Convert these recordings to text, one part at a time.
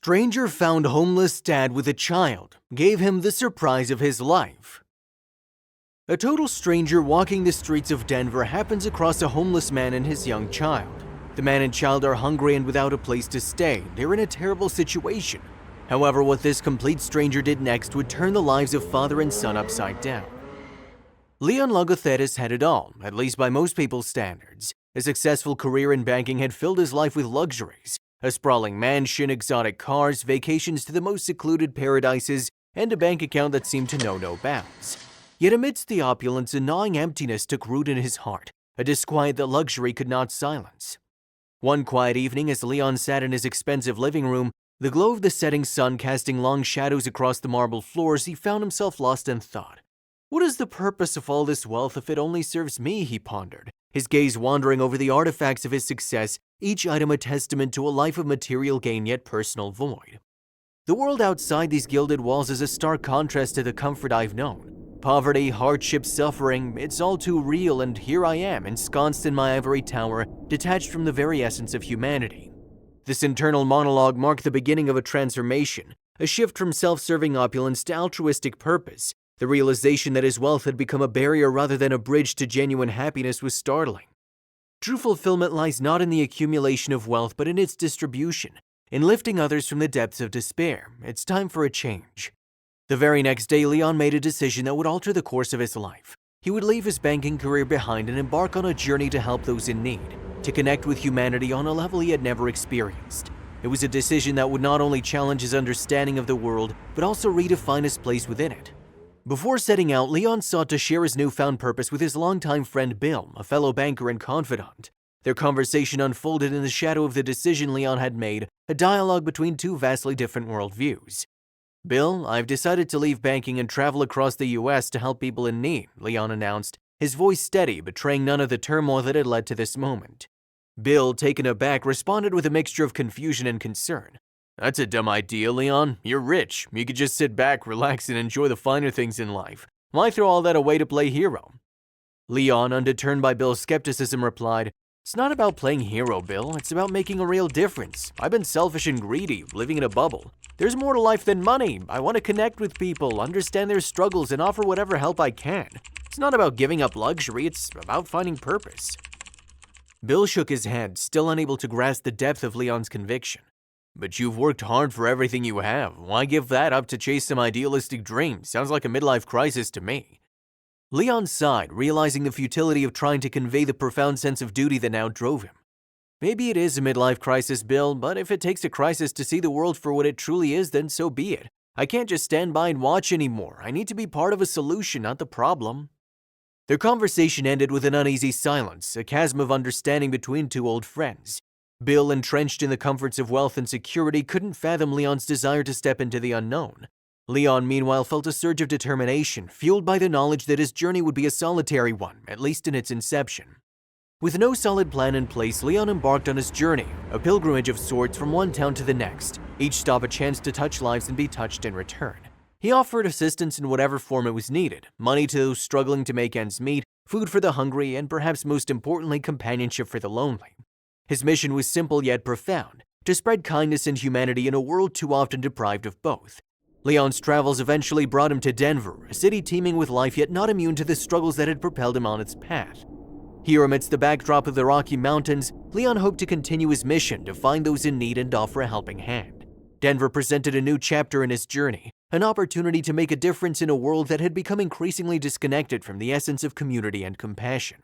Stranger found homeless dad with a child, gave him the surprise of his life. A total stranger walking the streets of Denver happens across a homeless man and his young child. The man and child are hungry and without a place to stay. They're in a terrible situation. However, what this complete stranger did next would turn the lives of father and son upside down. Leon Logothetis had it all, at least by most people's standards. A successful career in banking had filled his life with luxuries. A sprawling mansion, exotic cars, vacations to the most secluded paradises, and a bank account that seemed to know no bounds. Yet amidst the opulence, a gnawing emptiness took root in his heart, a disquiet that luxury could not silence. One quiet evening, as Leon sat in his expensive living room, the glow of the setting sun casting long shadows across the marble floors, he found himself lost in thought. What is the purpose of all this wealth if it only serves me, he pondered, his gaze wandering over the artifacts of his success, each item a testament to a life of material gain yet personal void. The world outside these gilded walls is a stark contrast to the comfort I've known. Poverty, hardship, suffering, it's all too real, and here I am, ensconced in my ivory tower, detached from the very essence of humanity. This internal monologue marked the beginning of a transformation, a shift from self-serving opulence to altruistic purpose. The realization that his wealth had become a barrier rather than a bridge to genuine happiness was startling. True fulfillment lies not in the accumulation of wealth, but in its distribution, in lifting others from the depths of despair. It's time for a change. The very next day, Leon made a decision that would alter the course of his life. He would leave his banking career behind and embark on a journey to help those in need, to connect with humanity on a level he had never experienced. It was a decision that would not only challenge his understanding of the world, but also redefine his place within it. Before setting out, Leon sought to share his newfound purpose with his longtime friend Bill, a fellow banker and confidant. Their conversation unfolded in the shadow of the decision Leon had made, a dialogue between two vastly different worldviews. "Bill, I've decided to leave banking and travel across the US to help people in need," Leon announced, his voice steady, betraying none of the turmoil that had led to this moment. Bill, taken aback, responded with a mixture of confusion and concern. "That's a dumb idea, Leon. You're rich. You could just sit back, relax, and enjoy the finer things in life. Why throw all that away to play hero?" Leon, undeterred by Bill's skepticism, replied, "It's not about playing hero, Bill. It's about making a real difference. I've been selfish and greedy, living in a bubble. There's more to life than money. I want to connect with people, understand their struggles, and offer whatever help I can. It's not about giving up luxury, it's about finding purpose." Bill shook his head, still unable to grasp the depth of Leon's conviction. "But you've worked hard for everything you have. Why give that up to chase some idealistic dream? Sounds like a midlife crisis to me." Leon sighed, realizing the futility of trying to convey the profound sense of duty that now drove him. "Maybe it is a midlife crisis, Bill, but if it takes a crisis to see the world for what it truly is, then so be it. I can't just stand by and watch anymore. I need to be part of a solution, not the problem." Their conversation ended with an uneasy silence, a chasm of understanding between two old friends. Bill, entrenched in the comforts of wealth and security, couldn't fathom Leon's desire to step into the unknown. Leon, meanwhile, felt a surge of determination, fueled by the knowledge that his journey would be a solitary one, at least in its inception. With no solid plan in place, Leon embarked on his journey, a pilgrimage of sorts from one town to the next, each stop a chance to touch lives and be touched in return. He offered assistance in whatever form it was needed, money to those struggling to make ends meet, food for the hungry, and perhaps most importantly, companionship for the lonely. His mission was simple yet profound, to spread kindness and humanity in a world too often deprived of both. Leon's travels eventually brought him to Denver, a city teeming with life yet not immune to the struggles that had propelled him on its path. Here, amidst the backdrop of the Rocky Mountains, Leon hoped to continue his mission to find those in need and offer a helping hand. Denver presented a new chapter in his journey, an opportunity to make a difference in a world that had become increasingly disconnected from the essence of community and compassion.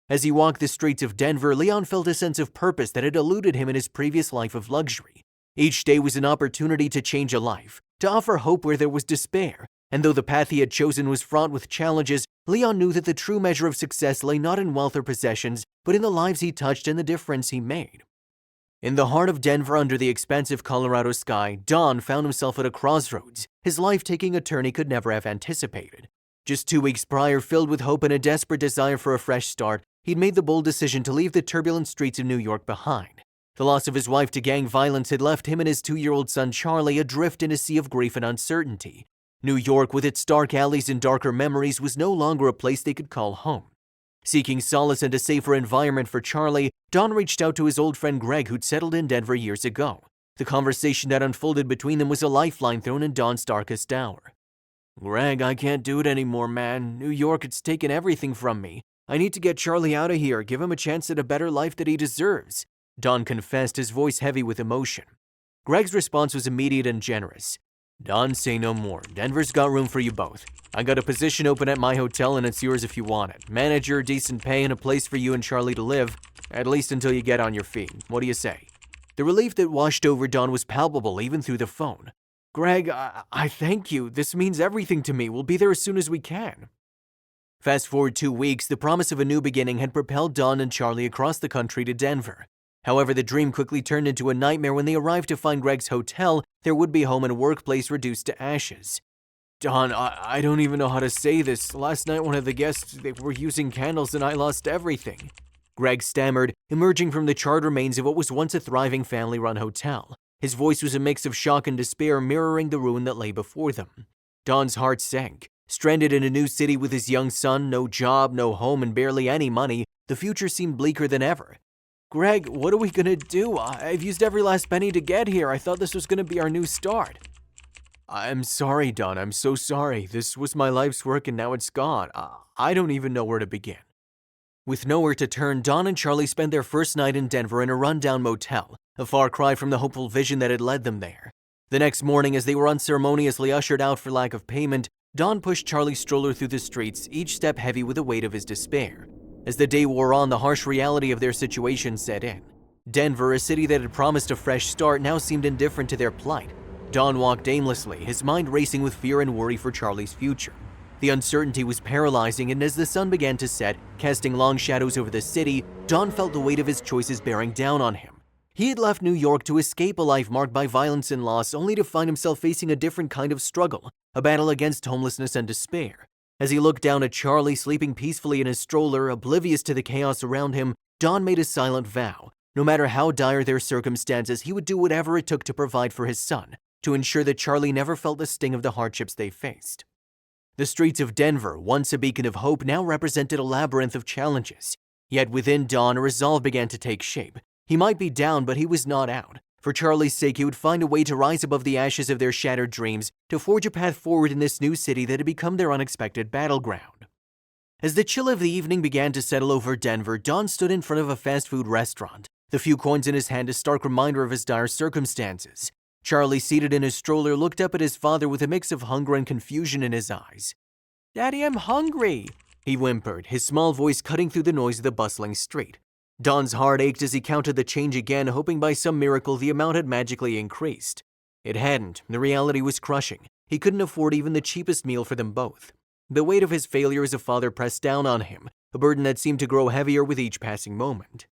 As he walked the streets of Denver, Leon felt a sense of purpose that had eluded him in his previous life of luxury. Each day was an opportunity to change a life, to offer hope where there was despair, and though the path he had chosen was fraught with challenges, Leon knew that the true measure of success lay not in wealth or possessions, but in the lives he touched and the difference he made. In the heart of Denver, under the expansive Colorado sky, Don found himself at a crossroads, his life taking a turn he could never have anticipated. Just 2 weeks prior, filled with hope and a desperate desire for a fresh start, he'd made the bold decision to leave the turbulent streets of New York behind. The loss of his wife to gang violence had left him and his 2-year-old son Charlie adrift in a sea of grief and uncertainty. New York, with its dark alleys and darker memories, was no longer a place they could call home. Seeking solace and a safer environment for Charlie, Don reached out to his old friend Greg, who'd settled in Denver years ago. The conversation that unfolded between them was a lifeline thrown in Don's darkest hour. "Greg, I can't do it anymore, man. New York, it's taken everything from me. I need to get Charlie out of here, give him a chance at a better life that he deserves," Don confessed, his voice heavy with emotion. Greg's response was immediate and generous. "Don, say no more. Denver's got room for you both. I got a position open at my hotel and it's yours if you want it. Manager, decent pay, and a place for you and Charlie to live, at least until you get on your feet. What do you say?" The relief that washed over Don was palpable even through the phone. "Greg, I thank you. This means everything to me. We'll be there as soon as we can." Fast forward 2 weeks, the promise of a new beginning had propelled Don and Charlie across the country to Denver. However, the dream quickly turned into a nightmare when they arrived to find Greg's hotel, their would-be home and workplace, reduced to ashes. "Don, I don't even know how to say this. Last night one of the guests, they were using candles and I lost everything," Greg stammered, emerging from the charred remains of what was once a thriving family-run hotel. His voice was a mix of shock and despair, mirroring the ruin that lay before them. Don's heart sank. Stranded in a new city with his young son, no job, no home, and barely any money, the future seemed bleaker than ever. "Greg, what are we gonna do? I've used every last penny to get here. I thought this was gonna be our new start." "I'm sorry, Don. I'm so sorry. This was my life's work and now it's gone. I don't even know where to begin." With nowhere to turn, Don and Charlie spent their first night in Denver in a rundown motel, a far cry from the hopeful vision that had led them there. The next morning, as they were unceremoniously ushered out for lack of payment, Don pushed Charlie's stroller through the streets, each step heavy with the weight of his despair. As the day wore on, the harsh reality of their situation set in. Denver, a city that had promised a fresh start, now seemed indifferent to their plight. Don walked aimlessly, his mind racing with fear and worry for Charlie's future. The uncertainty was paralyzing, and as the sun began to set, casting long shadows over the city, Don felt the weight of his choices bearing down on him. He had left New York to escape a life marked by violence and loss, only to find himself facing a different kind of struggle, a battle against homelessness and despair. As he looked down at Charlie sleeping peacefully in his stroller, oblivious to the chaos around him, Don made a silent vow. No matter how dire their circumstances, he would do whatever it took to provide for his son, to ensure that Charlie never felt the sting of the hardships they faced. The streets of Denver, once a beacon of hope, now represented a labyrinth of challenges. Yet within Don, a resolve began to take shape. He might be down, but he was not out. For Charlie's sake, he would find a way to rise above the ashes of their shattered dreams, to forge a path forward in this new city that had become their unexpected battleground. As the chill of the evening began to settle over Denver, Don stood in front of a fast food restaurant, the few coins in his hand a stark reminder of his dire circumstances. Charlie, seated in his stroller, looked up at his father with a mix of hunger and confusion in his eyes. "Daddy, I'm hungry," he whimpered, his small voice cutting through the noise of the bustling street. Don's heart ached as he counted the change again, hoping by some miracle the amount had magically increased. It hadn't. The reality was crushing. He couldn't afford even the cheapest meal for them both. The weight of his failure as a father pressed down on him, a burden that seemed to grow heavier with each passing moment.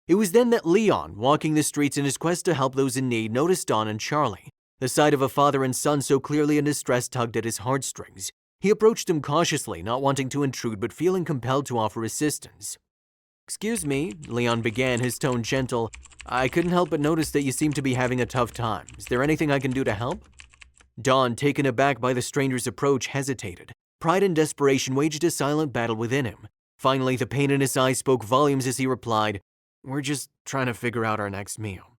It was then that Leon, walking the streets in his quest to help those in need, noticed Don and Charlie. The sight of a father and son so clearly in distress tugged at his heartstrings. He approached them cautiously, not wanting to intrude but feeling compelled to offer assistance. "Excuse me," Leon began, his tone gentle. "I couldn't help but notice that you seem to be having a tough time. Is there anything I can do to help?" Don, taken aback by the stranger's approach, hesitated. Pride and desperation waged a silent battle within him. Finally, the pain in his eyes spoke volumes as he replied, "We're just trying to figure out our next meal."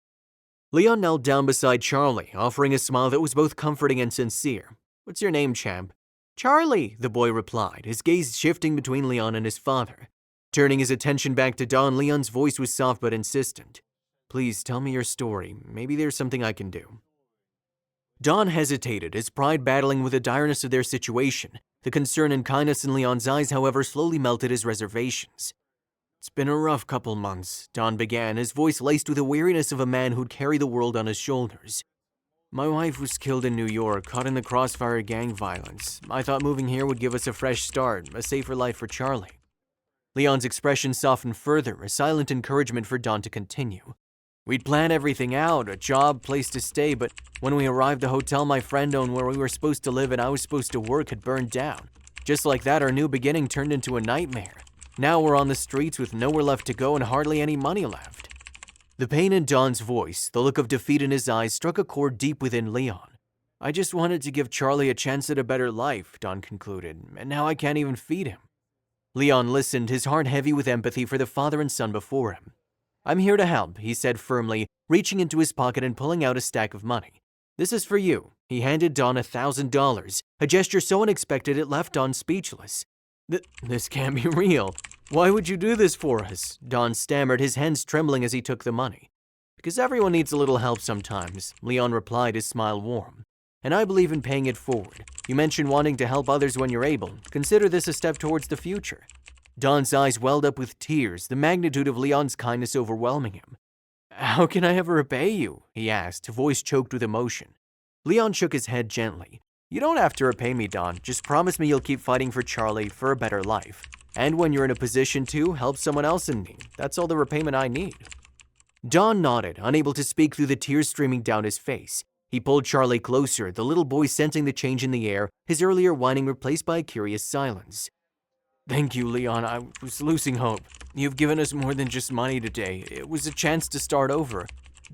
Leon knelt down beside Charlie, offering a smile that was both comforting and sincere. "What's your name, champ?" "Charlie," the boy replied, his gaze shifting between Leon and his father. Turning his attention back to Don, Leon's voice was soft but insistent. "Please tell me your story. Maybe there's something I can do." Don hesitated, his pride battling with the direness of their situation. The concern and kindness in Leon's eyes, however, slowly melted his reservations. "It's been a rough couple months," Don began, his voice laced with the weariness of a man who'd carry the world on his shoulders. "My wife was killed in New York, caught in the crossfire of gang violence. I thought moving here would give us a fresh start, a safer life for Charlie." Leon's expression softened further, a silent encouragement for Don to continue. "We'd planned everything out, a job, place to stay, but when we arrived, the hotel my friend owned where we were supposed to live and I was supposed to work had burned down. Just like that, our new beginning turned into a nightmare. Now we're on the streets with nowhere left to go and hardly any money left." The pain in Don's voice, the look of defeat in his eyes, struck a chord deep within Leon. "I just wanted to give Charlie a chance at a better life," Don concluded, "and now I can't even feed him." Leon listened, his heart heavy with empathy for the father and son before him. "I'm here to help," he said firmly, reaching into his pocket and pulling out a stack of money. "This is for you." He handed Don $1,000, a gesture so unexpected it left Don speechless. This can't be real. Why would you do this for us?" Don stammered, his hands trembling as he took the money. "Because everyone needs a little help sometimes," Leon replied, his smile warm. "And I believe in paying it forward. You mentioned wanting to help others when you're able. Consider this a step towards the future." Don's eyes welled up with tears, the magnitude of Leon's kindness overwhelming him. "How can I ever repay you?" he asked, voice choked with emotion. Leon shook his head gently. "You don't have to repay me, Don. Just promise me you'll keep fighting for Charlie for a better life. And when you're in a position to help someone else in need, that's all the repayment I need." Don nodded, unable to speak through the tears streaming down his face. He pulled Charlie closer, the little boy sensing the change in the air, his earlier whining replaced by a curious silence. "Thank you, Leon. I was losing hope. You've given us more than just money today. It was a chance to start over,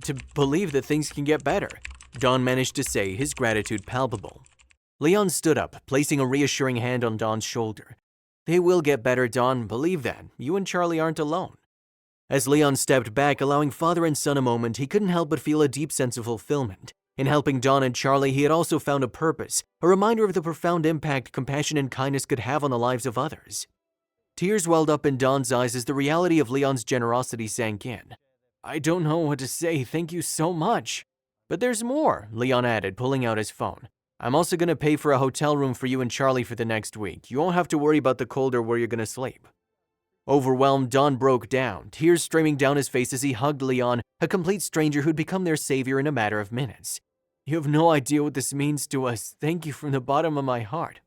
to believe that things can get better," Don managed to say, his gratitude palpable. Leon stood up, placing a reassuring hand on Don's shoulder. "They will get better, Don. Believe that. You and Charlie aren't alone." As Leon stepped back, allowing father and son a moment, he couldn't help but feel a deep sense of fulfillment. In helping Don and Charlie, he had also found a purpose, a reminder of the profound impact compassion and kindness could have on the lives of others. Tears welled up in Don's eyes as the reality of Leon's generosity sank in. "I don't know what to say. Thank you so much." "But there's more," Leon added, pulling out his phone. "I'm also going to pay for a hotel room for you and Charlie for the next week. You won't have to worry about the cold or where you're going to sleep." Overwhelmed, Don broke down, tears streaming down his face as he hugged Leon, a complete stranger who'd become their savior in a matter of minutes. "You have no idea what this means to us. Thank you from the bottom of my heart."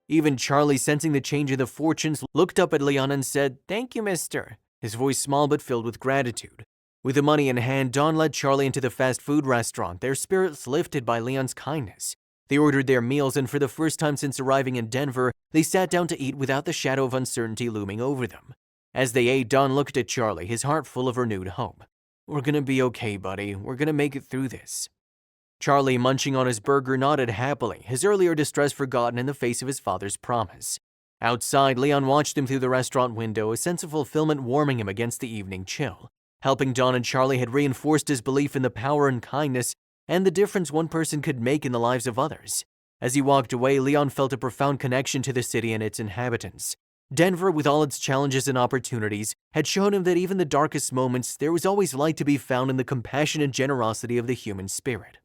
Even Charlie, sensing the change in the fortunes, looked up at Leon and said, "Thank you, mister," his voice small but filled with gratitude. With the money in hand, Don led Charlie into the fast food restaurant, their spirits lifted by Leon's kindness. They ordered their meals, and for the first time since arriving in Denver, they sat down to eat without the shadow of uncertainty looming over them. As they ate, Don looked at Charlie, his heart full of renewed hope. "We're gonna be okay, buddy. We're gonna make it through this." Charlie, munching on his burger, nodded happily, his earlier distress forgotten in the face of his father's promise. Outside, Leon watched him through the restaurant window, a sense of fulfillment warming him against the evening chill. Helping Don and Charlie had reinforced his belief in the power and kindness and the difference one person could make in the lives of others. As he walked away, Leon felt a profound connection to the city and its inhabitants. Denver, with all its challenges and opportunities, had shown him that even in the darkest moments, there was always light to be found in the compassion and generosity of the human spirit.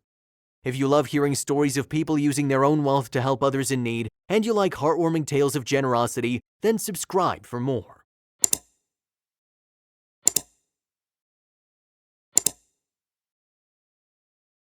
If you love hearing stories of people using their own wealth to help others in need, and you like heartwarming tales of generosity, then subscribe for more.